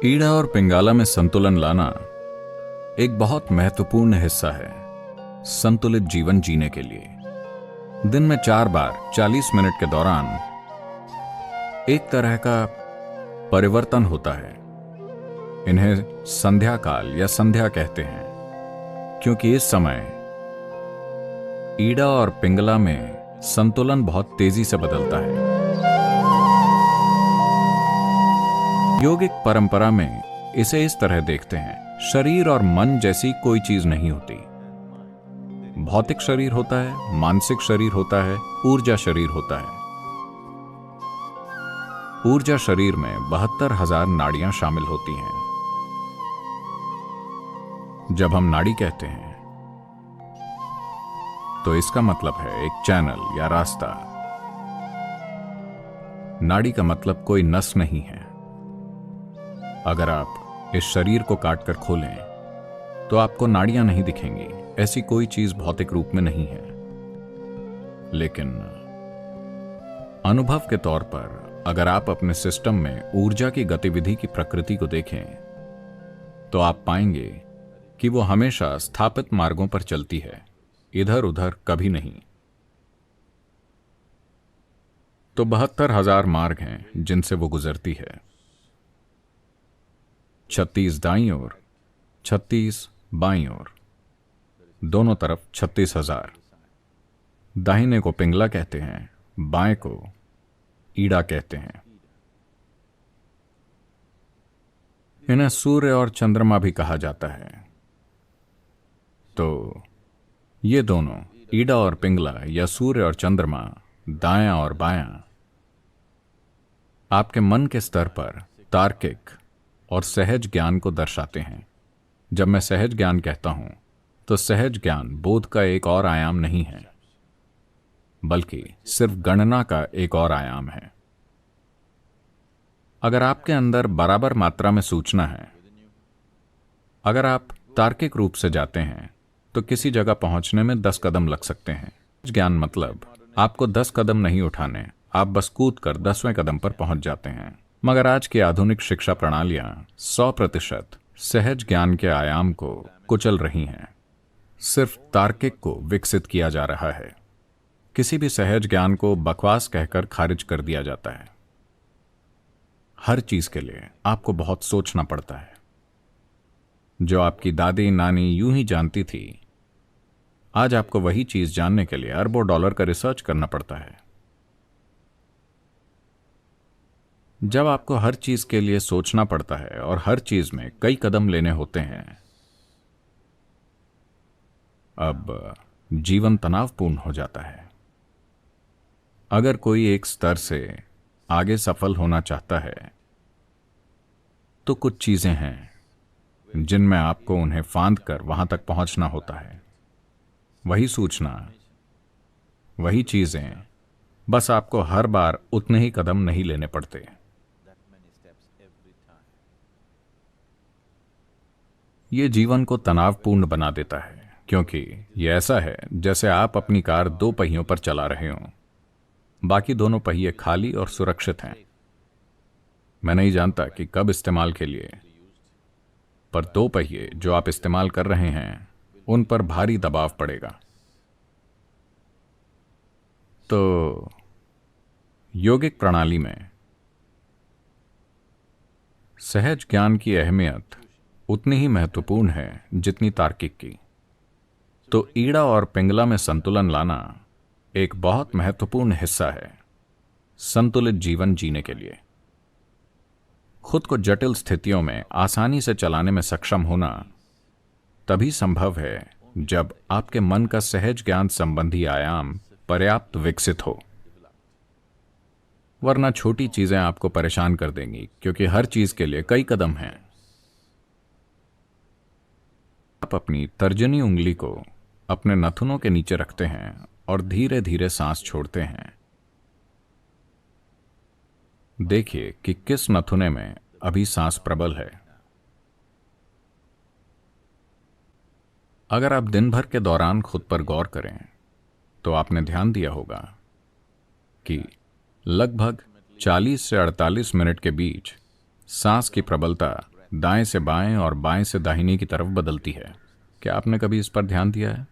ईड़ा और पिंगाला में संतुलन लाना एक बहुत महत्वपूर्ण हिस्सा है संतुलित जीवन जीने के लिए। दिन में 4 बार 40 मिनट के दौरान एक तरह का परिवर्तन होता है। इन्हें संध्या काल या संध्या कहते हैं, क्योंकि इस समय ईड़ा और पिंगला में संतुलन बहुत तेजी से बदलता है। योगिक परंपरा में इसे इस तरह देखते हैं, शरीर और मन जैसी कोई चीज नहीं होती। भौतिक शरीर होता है, मानसिक शरीर होता है, ऊर्जा शरीर होता है। ऊर्जा शरीर में 72,000 नाड़ियां शामिल होती हैं। जब हम नाड़ी कहते हैं तो इसका मतलब है एक चैनल या रास्ता। नाड़ी का मतलब कोई नस नहीं है। अगर आप इस शरीर को काटकर खोलें तो आपको नाड़ियां नहीं दिखेंगी। ऐसी कोई चीज भौतिक रूप में नहीं है। लेकिन अनुभव के तौर पर अगर आप अपने सिस्टम में ऊर्जा की गतिविधि की प्रकृति को देखें तो आप पाएंगे कि वो हमेशा स्थापित मार्गों पर चलती है, इधर उधर कभी नहीं। तो 72,000 मार्ग हैं जिनसे वो गुजरती है। 36 दाईं ओर, 36 बाईं ओर, दोनों तरफ 36,000। दाहिने को पिंगला कहते हैं, बाएं को ईड़ा कहते हैं। इन्हें सूर्य और चंद्रमा भी कहा जाता है। तो ये दोनों ईड़ा और पिंगला या सूर्य और चंद्रमा, दायां और बायां, आपके मन के स्तर पर तार्किक और सहज ज्ञान को दर्शाते हैं। जब मैं सहज ज्ञान कहता हूं तो सहज ज्ञान बोध का एक और आयाम नहीं है, बल्कि सिर्फ गणना का एक और आयाम है। अगर आपके अंदर बराबर मात्रा में सूचना है, अगर आप तार्किक रूप से जाते हैं तो किसी जगह पहुंचने में 10 कदम लग सकते हैं। ज्ञान मतलब आपको 10 कदम नहीं उठाने, आप बस कूद कर 10वें कदम पर पहुंच जाते हैं। मगर आज की आधुनिक शिक्षा प्रणालियां 100% सहज ज्ञान के आयाम को कुचल रही हैं। सिर्फ तार्किक को विकसित किया जा रहा है। किसी भी सहज ज्ञान को बकवास कहकर खारिज कर दिया जाता है। हर चीज के लिए आपको बहुत सोचना पड़ता है। जो आपकी दादी नानी यूं ही जानती थी, आज आपको वही चीज जानने के लिए अरबों डॉलर का रिसर्च करना पड़ता है। जब आपको हर चीज के लिए सोचना पड़ता है और हर चीज में कई कदम लेने होते हैं, अब जीवन तनावपूर्ण हो जाता है। अगर कोई एक स्तर से आगे सफल होना चाहता है तो कुछ चीजें हैं जिनमें आपको उन्हें फांद कर वहां तक पहुंचना होता है। वही सूचना, वही चीजें, बस आपको हर बार उतने ही कदम नहीं लेने पड़ते। ये जीवन को तनावपूर्ण बना देता है, क्योंकि ये ऐसा है जैसे आप अपनी कार 2 पहियों पर चला रहे हों। बाकी दोनों पहिए खाली और सुरक्षित हैं। मैं नहीं जानता कि कब इस्तेमाल के लिए, पर 2 पहिए जो आप इस्तेमाल कर रहे हैं उन पर भारी दबाव पड़ेगा। तो योगिक प्रणाली में सहज ज्ञान की अहमियत उतनी ही महत्वपूर्ण है जितनी तार्किक की। तो ईड़ा और पिंगला में संतुलन लाना एक बहुत महत्वपूर्ण हिस्सा है संतुलित जीवन जीने के लिए। खुद को जटिल स्थितियों में आसानी से चलाने में सक्षम होना तभी संभव है जब आपके मन का सहज ज्ञान संबंधी आयाम पर्याप्त विकसित हो। वरना छोटी चीजें आपको परेशान कर देंगी, क्योंकि हर चीज के लिए कई कदम हैं। आप अपनी तर्जनी उंगली को अपने नथुनों के नीचे रखते हैं और धीरे धीरे सांस छोड़ते हैं। देखिए कि किस नथुने में अभी सांस प्रबल है। अगर आप दिन भर के दौरान खुद पर गौर करें तो आपने ध्यान दिया होगा कि लगभग 40 से 48 मिनट के बीच सांस की प्रबलता दाएं से बाएं और बाएं से दाहिनी की तरफ बदलती है। क्या आपने कभी इस पर ध्यान दिया है?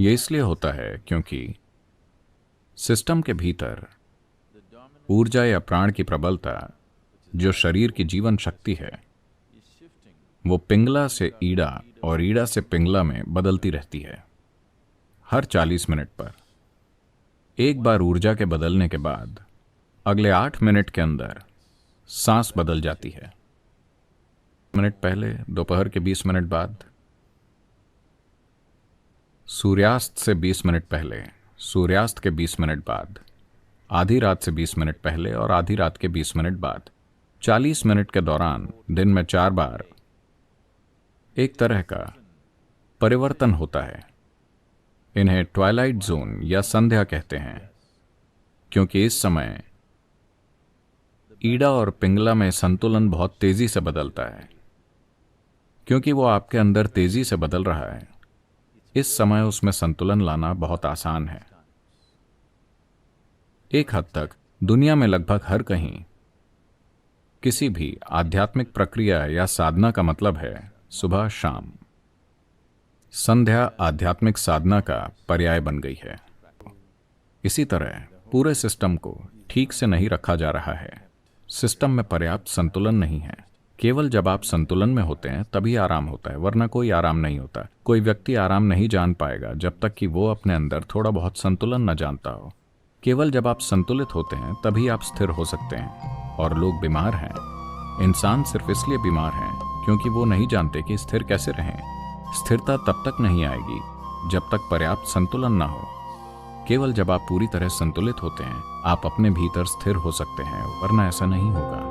यह इसलिए होता है क्योंकि सिस्टम के भीतर ऊर्जा या प्राण की प्रबलता, जो शरीर की जीवन शक्ति है, वो पिंगला से ईड़ा और ईड़ा से पिंगला में बदलती रहती है। हर 40 मिनट पर एक बार ऊर्जा के बदलने के बाद अगले 8 मिनट के अंदर सांस बदल जाती है। मिनट पहले, दोपहर के 20 मिनट बाद, सूर्यास्त से 20 मिनट पहले, सूर्यास्त के 20 मिनट बाद, आधी रात से 20 मिनट पहले और आधी रात के 20 मिनट बाद, 40 मिनट के दौरान दिन में 4 बार एक तरह का परिवर्तन होता है। इन्हें ट्वाइलाइट जोन या संध्या कहते हैं, क्योंकि इस समय ईड़ा और पिंगला में संतुलन बहुत तेजी से बदलता है। क्योंकि वो आपके अंदर तेजी से बदल रहा है, इस समय उसमें संतुलन लाना बहुत आसान है। एक हद तक दुनिया में लगभग हर कहीं किसी भी आध्यात्मिक प्रक्रिया या साधना का मतलब है सुबह शाम। संध्या आध्यात्मिक साधना का पर्याय बन गई है। इसी तरह पूरे सिस्टम को ठीक से नहीं रखा जा रहा है। सिस्टम में पर्याप्त संतुलन नहीं है। केवल जब आप संतुलन में होते हैं तभी आराम होता है, वरना कोई आराम नहीं होता। कोई व्यक्ति आराम नहीं जान पाएगा जब तक कि वो अपने अंदर थोड़ा बहुत संतुलन न जानता हो। केवल जब आप संतुलित होते हैं तभी आप स्थिर हो सकते हैं। और लोग बीमार हैं। इंसान सिर्फ इसलिए बीमार हैं क्योंकि वो नहीं जानते कि स्थिर कैसे रहें। स्थिरता तब तक नहीं आएगी जब तक पर्याप्त संतुलन ना हो। केवल जब आप पूरी तरह संतुलित होते हैं आप अपने भीतर स्थिर हो सकते हैं, वरना ऐसा नहीं होगा।